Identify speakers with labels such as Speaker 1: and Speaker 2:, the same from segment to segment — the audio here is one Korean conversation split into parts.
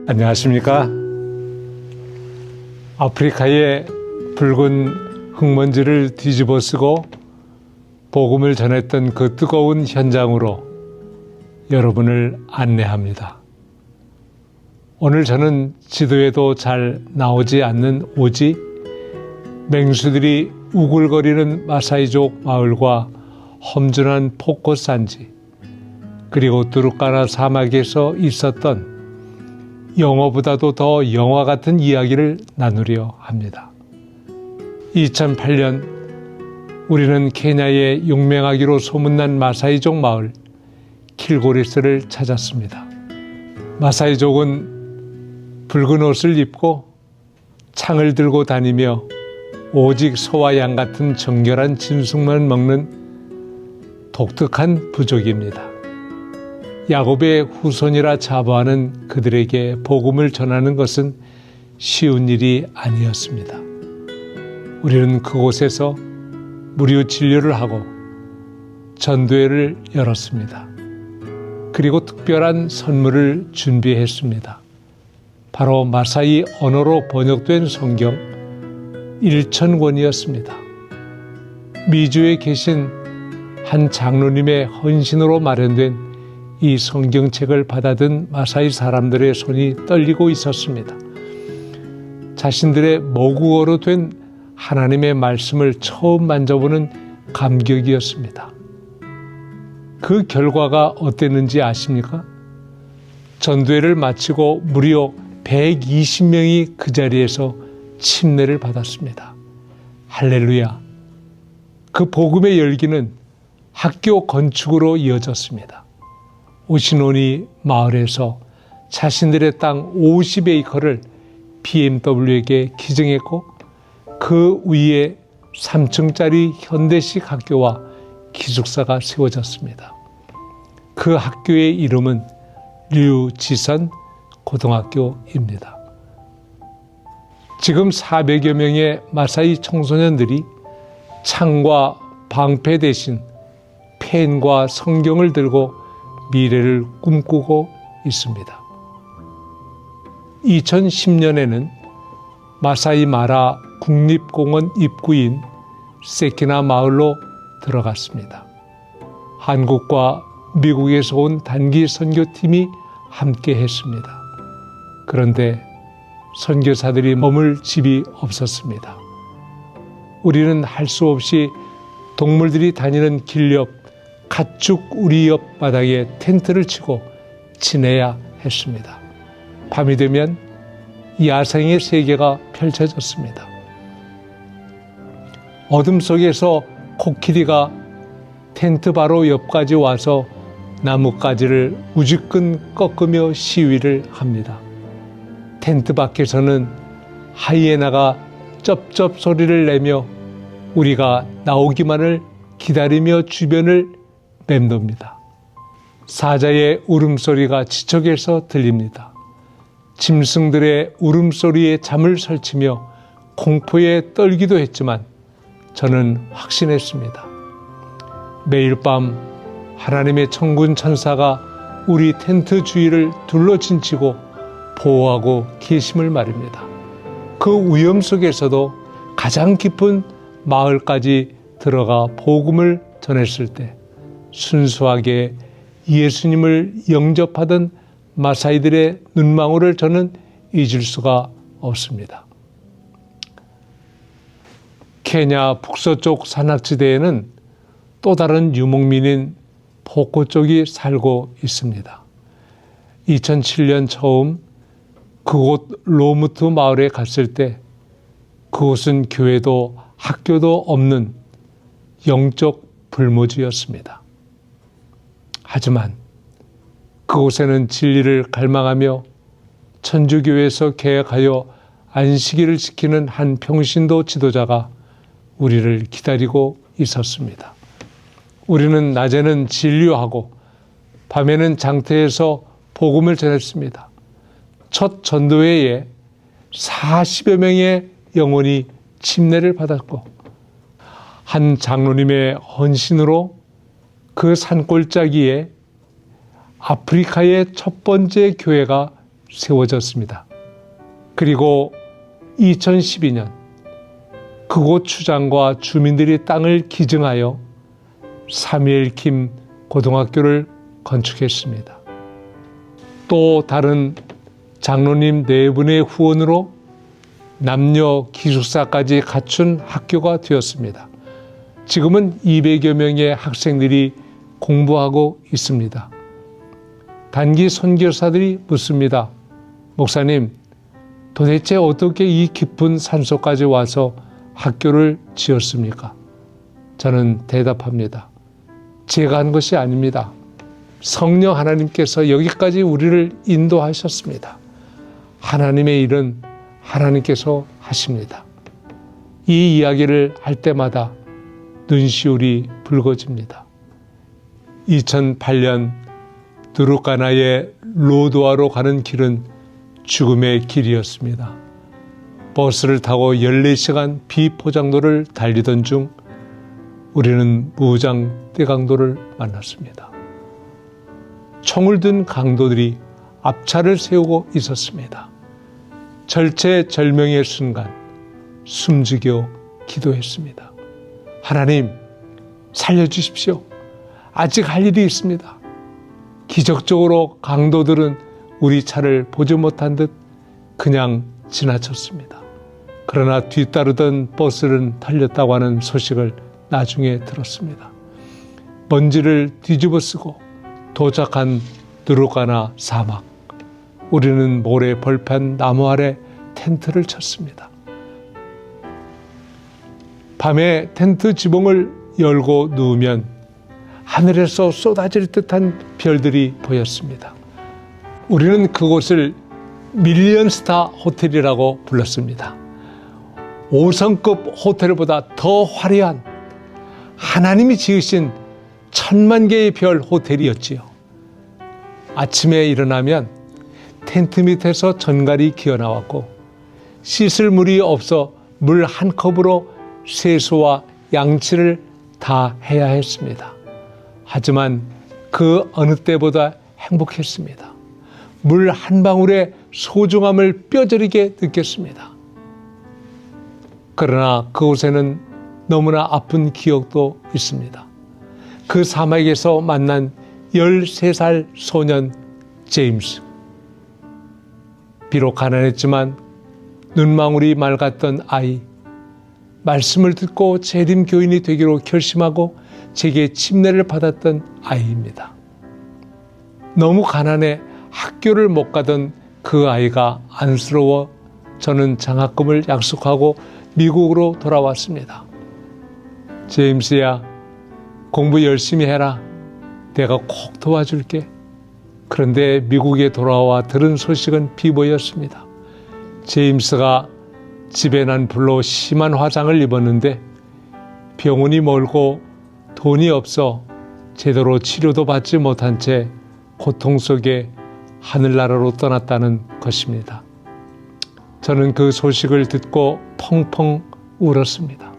Speaker 1: 안녕하십니까. 아프리카의 붉은 흙먼지를 뒤집어 쓰고 복음을 전했던 그 뜨거운 현장으로 여러분을 안내합니다. 오늘 저는 지도에도 잘 나오지 않는 오지, 맹수들이 우글거리는 마사이족 마을과 험준한 포코 산지, 그리고 두루카나 사막에서 있었던 영어보다도 더 영화 같은 이야기를 나누려 합니다. 2008년 우리는 케냐의 용맹하기로 소문난 마사이족 마을 킬고리스를 찾았습니다. 마사이족은 붉은 옷을 입고 창을 들고 다니며 오직 소와 양 같은 정결한 짐승만 먹는 독특한 부족입니다. 야곱의 후손이라 자부하는 그들에게 복음을 전하는 것은 쉬운 일이 아니었습니다. 우리는 그곳에서 무료 진료를 하고 전도회를 열었습니다. 그리고 특별한 선물을 준비했습니다. 바로 마사이 언어로 번역된 성경 1,000권이었습니다. 미주에 계신 한 장로님의 헌신으로 마련된 이 성경책을 받아든 마사이 사람들의 손이 떨리고 있었습니다. 자신들의 모국어로 된 하나님의 말씀을 처음 만져보는 감격이었습니다. 그 결과가 어땠는지 아십니까? 전도회를 마치고 무려 120명이 그 자리에서 침례를 받았습니다. 할렐루야! 그 복음의 열기는 학교 건축으로 이어졌습니다. 오시노니 마을에서 자신들의 땅 50에이커를 BMW에게 기증했고 그 위에 3층짜리 현대식 학교와 기숙사가 세워졌습니다. 그 학교의 이름은 류지선 고등학교입니다. 지금 400여 명의 마사이 청소년들이 창과 방패 대신 펜과 성경을 들고 미래를 꿈꾸고 있습니다. 2010년에는 마사이 마라 국립공원 입구인 세키나 마을로 들어갔습니다. 한국과 미국에서 온 단기 선교팀이 함께 했습니다. 그런데 선교사들이 머물 집이 없었습니다. 우리는 할 수 없이 동물들이 다니는 길 옆 가축 우리 옆 바닥에 텐트를 치고 지내야 했습니다. 밤이 되면 야생의 세계가 펼쳐졌습니다. 어둠 속에서 코끼리가 텐트 바로 옆까지 와서 나뭇가지를 우지끈 꺾으며 시위를 합니다. 텐트 밖에서는 하이에나가 쩝쩝 소리를 내며 우리가 나오기만을 기다리며 주변을 맴돕니다. 사자의 울음소리가 지척에서 들립니다. 짐승들의 울음소리에 잠을 설치며 공포에 떨기도 했지만 저는 확신했습니다. 매일 밤 하나님의 천군 천사가 우리 텐트 주위를 둘러진치고 보호하고 계심을 말입니다. 그 위험 속에서도 가장 깊은 마을까지 들어가 복음을 전했을 때 순수하게 예수님을 영접하던 마사이들의 눈망울을 저는 잊을 수가 없습니다. 케냐 북서쪽 산악지대에는 또 다른 유목민인 포코 쪽이 살고 있습니다. 2007년 처음 그곳 로무트 마을에 갔을 때 그곳은 교회도 학교도 없는 영적 불모지였습니다. 하지만 그곳에는 진리를 갈망하며 천주교에서 개혁하여 안식일을 지키는 한 평신도 지도자가 우리를 기다리고 있었습니다. 우리는 낮에는 진료하고 밤에는 장터에서 복음을 전했습니다. 첫 전도회에 40여 명의 영혼이 침례를 받았고 한 장로님의 헌신으로 그 산골짜기에 아프리카의 첫 번째 교회가 세워졌습니다. 그리고 2012년 그곳 추장과 주민들이 땅을 기증하여 사무엘 김 고등학교를 건축했습니다. 또 다른 장로님 4분의 후원으로 남녀 기숙사까지 갖춘 학교가 되었습니다. 지금은 200여 명의 학생들이 공부하고 있습니다. 단기 선교사들이 묻습니다. 목사님, 도대체 어떻게 이 깊은 산속까지 와서 학교를 지었습니까? 저는 대답합니다. 제가 한 것이 아닙니다. 성령 하나님께서 여기까지 우리를 인도하셨습니다. 하나님의 일은 하나님께서 하십니다. 이 이야기를 할 때마다 눈시울이 붉어집니다. 2008년 드루카나의 로도아로 가는 길은 죽음의 길이었습니다. 버스를 타고 14시간 비포장도를 달리던 중 우리는 무장 떼강도를 만났습니다. 총을 든 강도들이 앞차를 세우고 있었습니다. 절체절명의 순간 숨죽여 기도했습니다. 하나님, 살려주십시오. 아직 할 일이 있습니다. 기적적으로 강도들은 우리 차를 보지 못한 듯 그냥 지나쳤습니다. 그러나 뒤따르던 버스는 털렸다고 하는 소식을 나중에 들었습니다. 먼지를 뒤집어쓰고 도착한 드루카나 사막. 우리는 모래 벌판 나무 아래 텐트를 쳤습니다. 밤에 텐트 지붕을 열고 누우면 하늘에서 쏟아질 듯한 별들이 보였습니다. 우리는 그곳을 밀리언스타 호텔이라고 불렀습니다. 5성급 호텔보다 더 화려한 하나님이 지으신 1000만 개의 별 호텔이었지요. 아침에 일어나면 텐트 밑에서 전갈이 기어나왔고 씻을 물이 없어 물 한 컵으로 세수와 양치를 다 해야 했습니다. 하지만 그 어느 때보다 행복했습니다. 물 한 방울의 소중함을 뼈저리게 느꼈습니다. 그러나 그곳에는 너무나 아픈 기억도 있습니다. 그 사막에서 만난 13살 소년 제임스. 비록 가난했지만 눈망울이 맑았던 아이. 말씀을 듣고 재림교인이 되기로 결심하고 제게 침례를 받았던 아이입니다. 너무 가난해 학교를 못 가던 그 아이가 안쓰러워 저는 장학금을 약속하고 미국으로 돌아왔습니다. 제임스야, 공부 열심히 해라. 내가 꼭 도와줄게. 그런데 미국에 돌아와 들은 소식은 비보였습니다. 제임스가 집에 난 불로 심한 화상을 입었는데 병원이 멀고 돈이 없어 제대로 치료도 받지 못한 채 고통 속에 하늘나라로 떠났다는 것입니다. 저는 그 소식을 듣고 펑펑 울었습니다.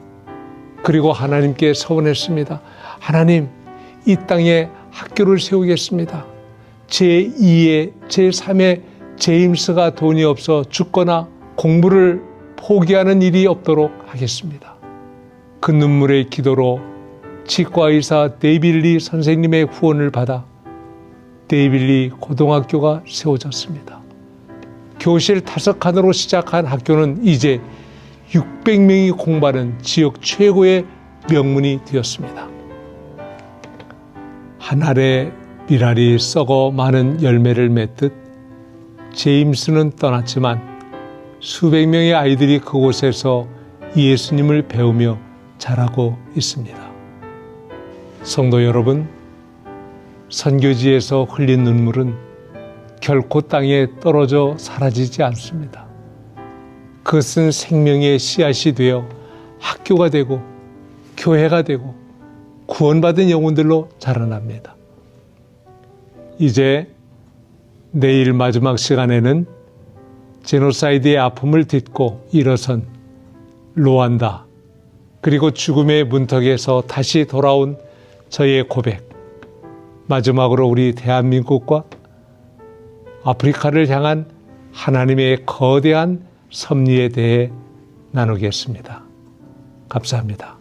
Speaker 1: 그리고 하나님께 서원했습니다. 하나님, 이 땅에 학교를 세우겠습니다. 제2의, 제3의 제임스가 돈이 없어 죽거나 공부를 포기하는 일이 없도록 하겠습니다. 그 눈물의 기도로 치과의사 데이빌리 선생님의 후원을 받아 데이빌리 고등학교가 세워졌습니다. 교실 5칸으로 시작한 학교는 이제 600명이 공부하는 지역 최고의 명문이 되었습니다. 한 알의 밀알이 썩어 많은 열매를 맺듯 제임스는 떠났지만 수백 명의 아이들이 그곳에서 예수님을 배우며 자라고 있습니다. 성도 여러분, 선교지에서 흘린 눈물은 결코 땅에 떨어져 사라지지 않습니다. 그것은 생명의 씨앗이 되어 학교가 되고 교회가 되고 구원받은 영혼들로 자라납니다. 이제 내일 마지막 시간에는 제노사이드의 아픔을 딛고 일어선 루안다, 그리고 죽음의 문턱에서 다시 돌아온 저의 고백, 마지막으로 우리 대한민국과 아프리카를 향한 하나님의 거대한 섭리에 대해 나누겠습니다. 감사합니다.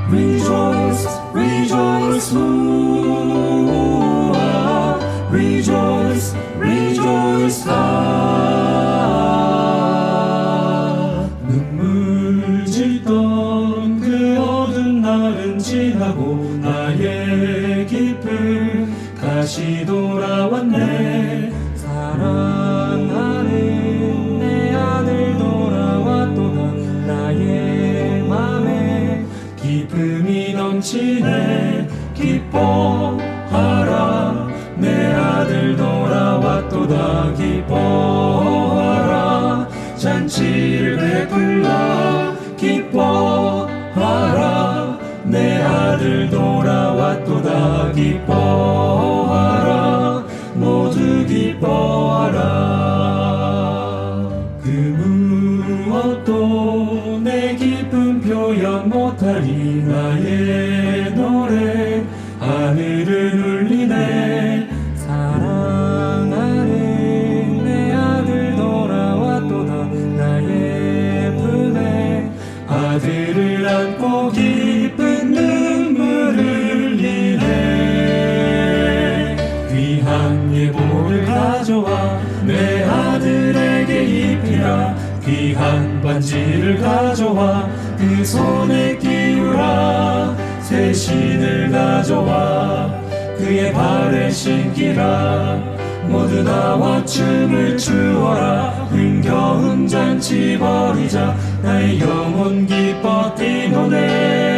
Speaker 2: Rejoice, rejoice, rejoice, rejoice, 눈물 짓던 그 어두운 날은 지나고 나의 기쁨 다시 돌아왔네. 사랑하는 내 아들 돌아왔도다. 나의 맘에 기쁨이 넘치네. 기뻐하라 내 아들 돌아왔도다. 기뻐하라 잔치를 베풀라. 기뻐하라 내 아들 돌아왔도다. 기뻐하라 모두 기뻐하라. 그 무엇도 내 기쁨 표현 못하리. 나의 노래 하늘을 울리네. 사랑하는 내 아들 돌아왔도다. 나의 품에 아들을 안고 기쁜 눈물을 흘리네. 귀한 예복을 가져와 내 아들에게 입히라. 귀한 반지를 가져와 그 손에 끼우라. 새 신을 가져와 그의 발에 신기라. 모두 나와 춤을 추어라. 흥겨운 잔치 벌이자. 나의 영혼 기뻐 뛰노네.